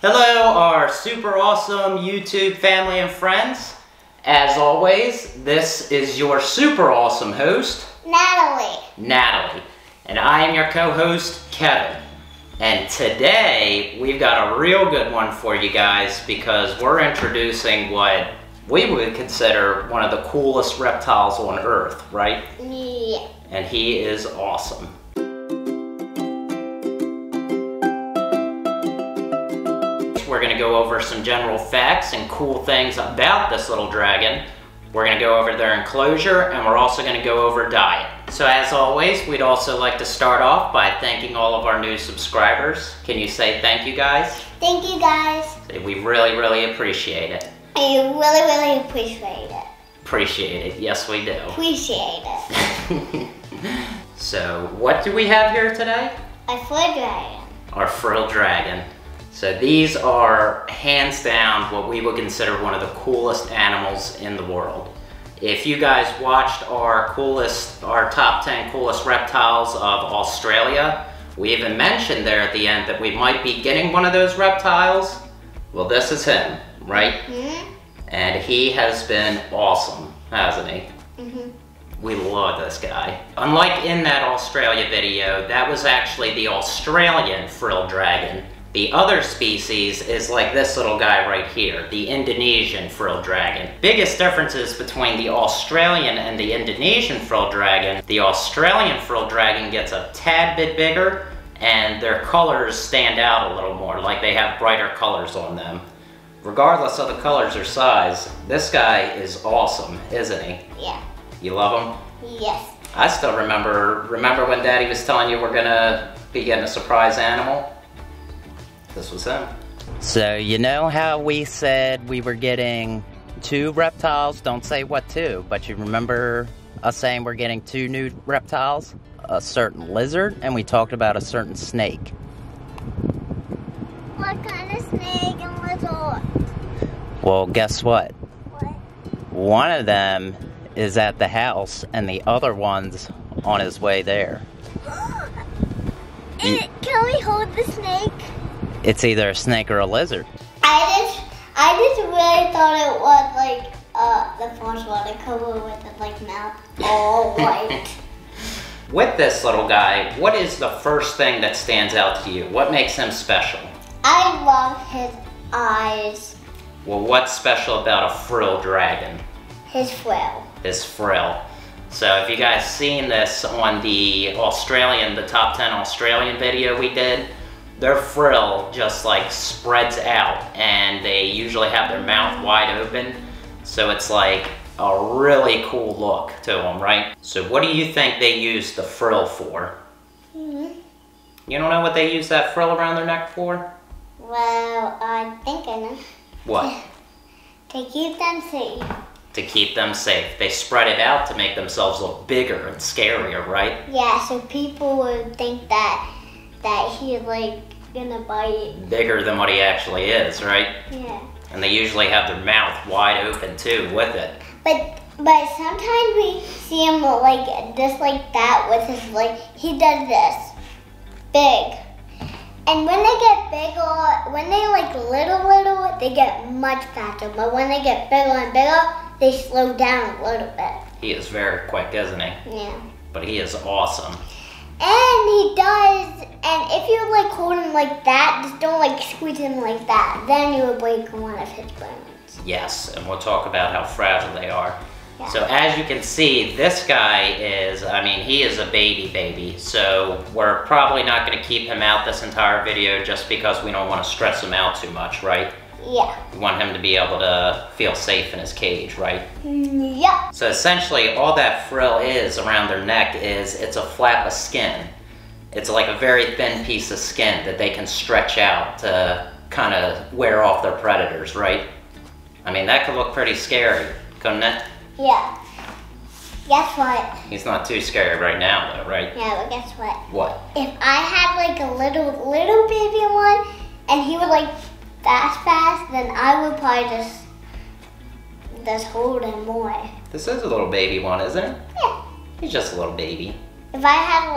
Hello, our super awesome YouTube family and friends. As always, this is your super awesome host, Natalie. And I am your co-host, Kevin. And today, we've got a real good one for you guys because we're introducing what we would consider one of the coolest reptiles on Earth, right? Yeah. And he is awesome. We're going to go over some general facts and cool things about this little dragon. We're going to go over their enclosure, and we're also going to go over diet. So as always, we'd also like to start off by thanking all of our new subscribers. Can you say thank you, guys? Thank you, guys. We really, really appreciate it. I really appreciate it. Appreciate it. Yes, we do. Appreciate it. So, what do we have here today? A Frill Dragon. Our Frill Dragon. So these are hands down what we would consider one of the coolest animals in the world. If you guys watched our top 10 coolest reptiles of Australia, we even mentioned there at the end that we might be getting one of those reptiles. Well, this is him, right? Mm-hmm. And he has been awesome, hasn't he? Mm-hmm. We love this guy. Unlike in that Australia video, that was actually the Australian Frill Dragon. The other species is like this little guy right here, the Indonesian Frill Dragon. Biggest differences between the Australian and the Indonesian Frill Dragon, the Australian Frill Dragon gets a tad bit bigger and their colors stand out a little more, like they have brighter colors on them. Regardless of the colors or size, this guy is awesome, isn't he? Yeah. You love him? Yes. I still remember when Daddy was telling you we're gonna be getting a surprise animal? This was him. So you know how we said we were getting 2 reptiles? Don't say what 2, but you remember us saying we're getting 2 new reptiles? A certain lizard, and we talked about a certain snake. What kind of snake and lizard? Well, guess what? What? One of them is at the house, and the other one's on his way there. Can we hold the snake? It's either a snake or a lizard. I just really thought it was like the first one to cover with the like mouth all white. With this little guy, what is the first thing that stands out to you? What makes him special? I love his eyes. Well, what's special about a Frill Dragon? His frill. His frill. So if you guys seen this on the top 10 Australian video we did, their frill just like spreads out and they usually have their mouth wide open. So it's like a really cool look to them, right? So what do you think they use the frill for? Mm-hmm. You don't know what they use that frill around their neck for? Well, I think I know. What? To keep them safe. To keep them safe. They spread it out to make themselves look bigger and scarier, right? Yeah, so people would think that he's like gonna bite. Bigger than what he actually is, right? Yeah. And they usually have their mouth wide open too with it. But sometimes we see him like just like that with his like, he does this. Big. And when they get bigger, when they like little, they get much faster. But when they get bigger and bigger, they slow down a little bit. He is very quick, isn't he? Yeah. But he is awesome. And he does, and if you like hold him like that, just don't like squeeze him like that, then you will break one of his bones. Yes, and we'll talk about how fragile they are. Yeah. So as you can see, this guy is, he is a baby. So we're probably not going to keep him out this entire video just because we don't want to stress him out too much, right? Yeah. We want him to be able to feel safe in his cage, right? Yeah. So essentially all that frill is around their neck it's a flap of skin. It's like a very thin piece of skin that they can stretch out to kind of wear off their predators, right? That could look pretty scary, couldn't it? Yeah. Guess what? He's not too scary right now though, right? Yeah, but guess what? What? If I had like a little baby one and he would like fast, then I would probably just hold him more. This is a little baby one, isn't it? Yeah. He's just a little baby. If I had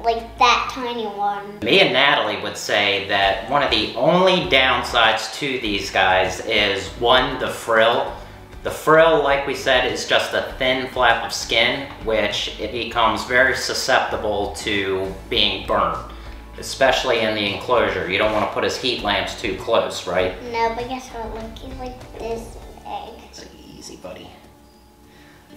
like that tiny one. Me and Natalie would say that one of the only downsides to these guys is one, the frill. The frill, like we said, is just a thin flap of skin, which it becomes very susceptible to being burned, especially in the enclosure. You don't want to put his heat lamps too close, right? No, but guess what? Look, he's like this egg. It's easy, buddy.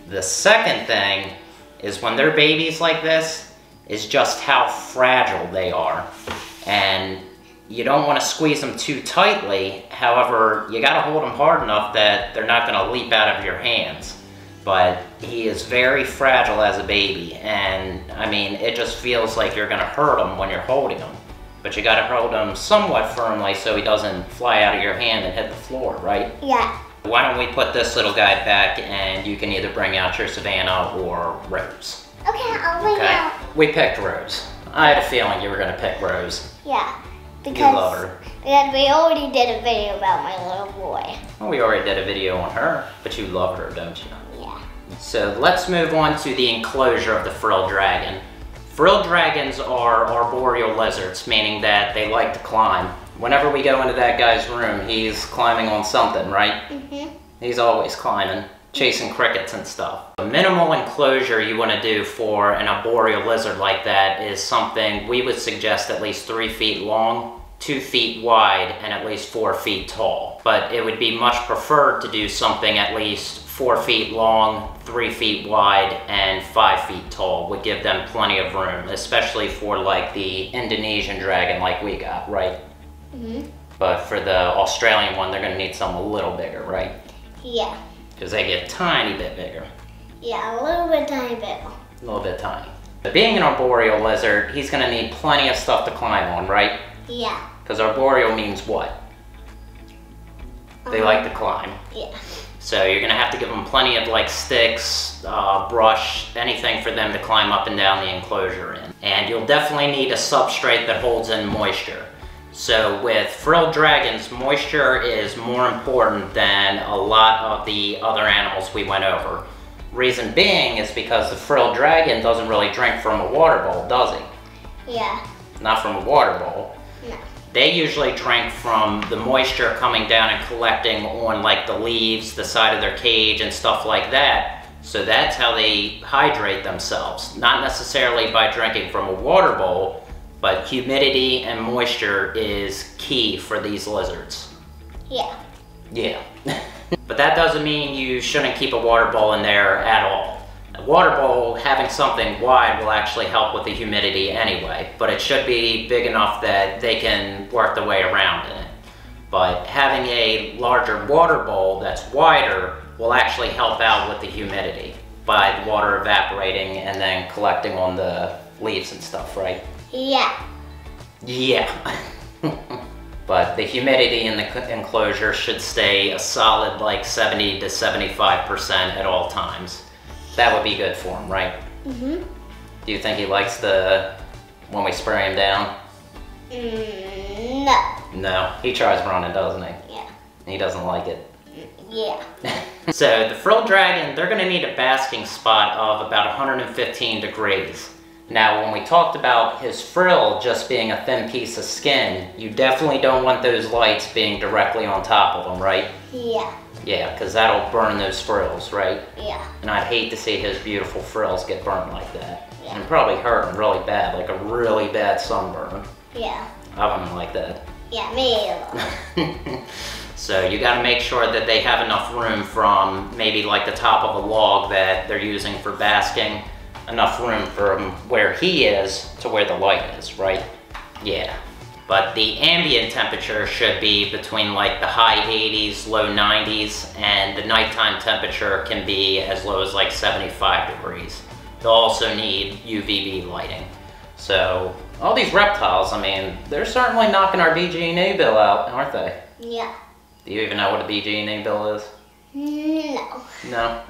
The second thing is when they're babies like this, is just how fragile they are. And you don't want to squeeze them too tightly. However, you got to hold them hard enough that they're not going to leap out of your hands. But he is very fragile as a baby, and I mean, it just feels like you're going to hurt him when you're holding him. But you got to hold him somewhat firmly so he doesn't fly out of your hand and hit the floor, right? Yeah. Why don't we put this little guy back, and you can either bring out your Savannah or Rose. Okay, I'll bring out. We picked Rose. I had a feeling you were going to pick Rose. Yeah. Because, you love her. Because we already did a video about my little boy. Well, we already did a video on her, but you love her, don't you? Yeah. So let's move on to the enclosure of the Frill Dragon. Frill Dragons are arboreal lizards, meaning that they like to climb. Whenever we go into that guy's room, he's climbing on something, right? Mm-hmm. He's always climbing, chasing crickets and stuff. The minimal enclosure you want to do for an arboreal lizard like that is something we would suggest at least 3 feet long, 2 feet wide, and at least 4 feet tall. But it would be much preferred to do something at least 4 feet long, 3 feet wide, and 5 feet tall. Would give them plenty of room, especially for like the Indonesian dragon like we got, right? Mm-hmm. But for the Australian one, they're going to need something a little bigger, right? Yeah. Because they get a tiny bit bigger. Yeah, a little bit tiny bit. A little bit tiny. But being an arboreal lizard, he's going to need plenty of stuff to climb on, right? Yeah. Because arboreal means what? They like to climb. Yeah. So you're going to have to give them plenty of like sticks, brush, anything for them to climb up and down the enclosure in. And you'll definitely need a substrate that holds in moisture. So with Frill Dragons, moisture is more important than a lot of the other animals we went over. Reason being is because the Frill Dragon doesn't really drink from a water bowl, does he? Yeah. Not from a water bowl. No. They usually drink from the moisture coming down and collecting on like the leaves, the side of their cage and stuff like that. So that's how they hydrate themselves. Not necessarily by drinking from a water bowl, but humidity and moisture is key for these lizards. Yeah. Yeah. But that doesn't mean you shouldn't keep a water bowl in there at all. A water bowl, having something wide will actually help with the humidity anyway, but it should be big enough that they can work their way around in it. But having a larger water bowl that's wider will actually help out with the humidity by the water evaporating and then collecting on the leaves and stuff, right? Yeah. Yeah. But the humidity in the enclosure should stay a solid like 70 to 75% at all times. That would be good for him, right? Mm-hmm. Do you think he likes when we spray him down? No. No, he tries running, doesn't he? Yeah. He doesn't like it. Yeah. So the Frill Dragon, they're gonna need a basking spot of about 115 degrees. Now, when we talked about his frill just being a thin piece of skin, you definitely don't want those lights being directly on top of him, right? Yeah. Yeah, because that'll burn those frills, right? Yeah. And I'd hate to see his beautiful frills get burned like that. Yeah. And probably hurt him really bad, like a really bad sunburn. Yeah. I wouldn't like that. Yeah, me either. So you got to make sure that they have enough room from maybe like the top of a log that they're using for basking, enough room from where he is to where the light is, right? Yeah. But the ambient temperature should be between like the high 80s, low 90s, and the nighttime temperature can be as low as like 75 degrees. They'll also need UVB lighting. So all these reptiles, I mean, they're certainly knocking our BG&E bill out, aren't they? Yeah. Do you even know what a BG&E bill is? No. No?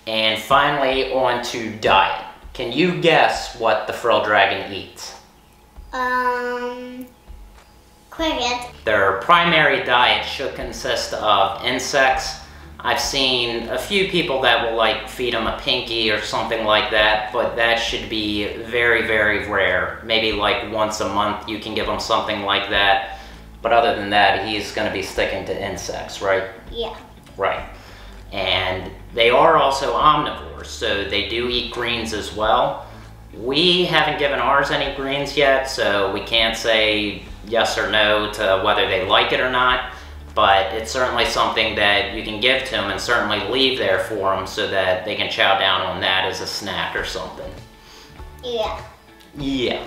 And finally, on to diet. Can you guess what the Frill Dragon eats? Cricket. Their primary diet should consist of insects, I've seen a few people that will like feed them a pinky or something like that, but that should be very, very rare. Maybe like once a month you can give him something like that. But other than that, he's gonna be sticking to insects, right? Yeah. Right. And they are also omnivores, so they do eat greens as well. We haven't given ours any greens yet, so we can't say yes or no to whether they like it or not. But it's certainly something that you can give to them and certainly leave there for them so that they can chow down on that as a snack or something. Yeah. Yeah.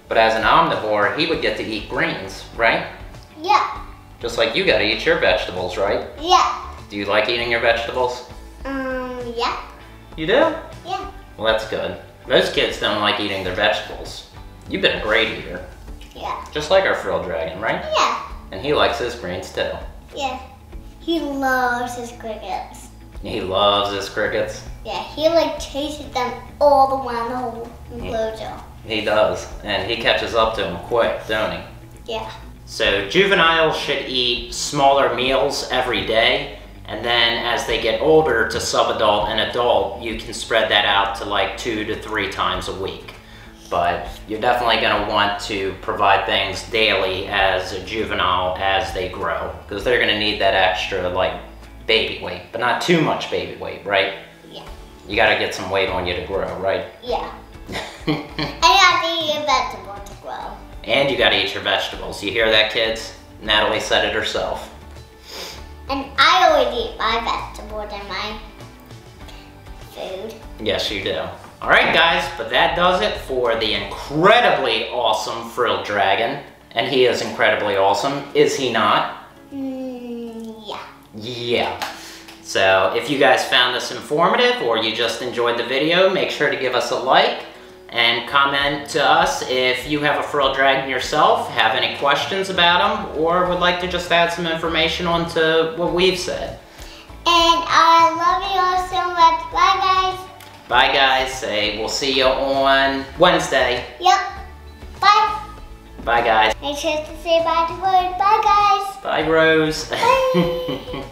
But as an omnivore, he would get to eat greens, right? Yeah. Just like you gotta eat your vegetables, right? Yeah. Do you like eating your vegetables? Yeah. You do? Yeah. Well, that's good. Most kids don't like eating their vegetables. You've been a great eater. Yeah. Just like our Frill Dragon, right? Yeah. And he likes his greens too. Yeah. He loves his crickets. He loves his crickets. Yeah, he like chases them all around the whole enclosure. He does. And he catches up to them quick, don't he? Yeah. So juveniles should eat smaller meals every day. And then as they get older to subadult and adult, you can spread that out to like 2 to 3 times a week. But you're definitely going to want to provide things daily as a juvenile as they grow, because they're going to need that extra like baby weight, but not too much baby weight, right? Yeah. You got to get some weight on you to grow, right? Yeah. And you have to eat a vegetable to grow. And you got to eat your vegetables. You hear that, kids? Natalie said it herself. And I always eat my vegetables and my food. Yes, you do. All right, guys, but that does it for the incredibly awesome Frill Dragon. And he is incredibly awesome, is he not? Yeah. Yeah. So if you guys found this informative or you just enjoyed the video, make sure to give us a like and comment to us if you have a Frill Dragon yourself, have any questions about them, or would like to just add some information onto what we've said. And I love you all so much. Bye, guys. Bye, guys. Say we'll see you on Wednesday. Yep. Bye. Bye, guys. Make sure to say bye to Rose. Bye, guys. Bye, Rose. Bye.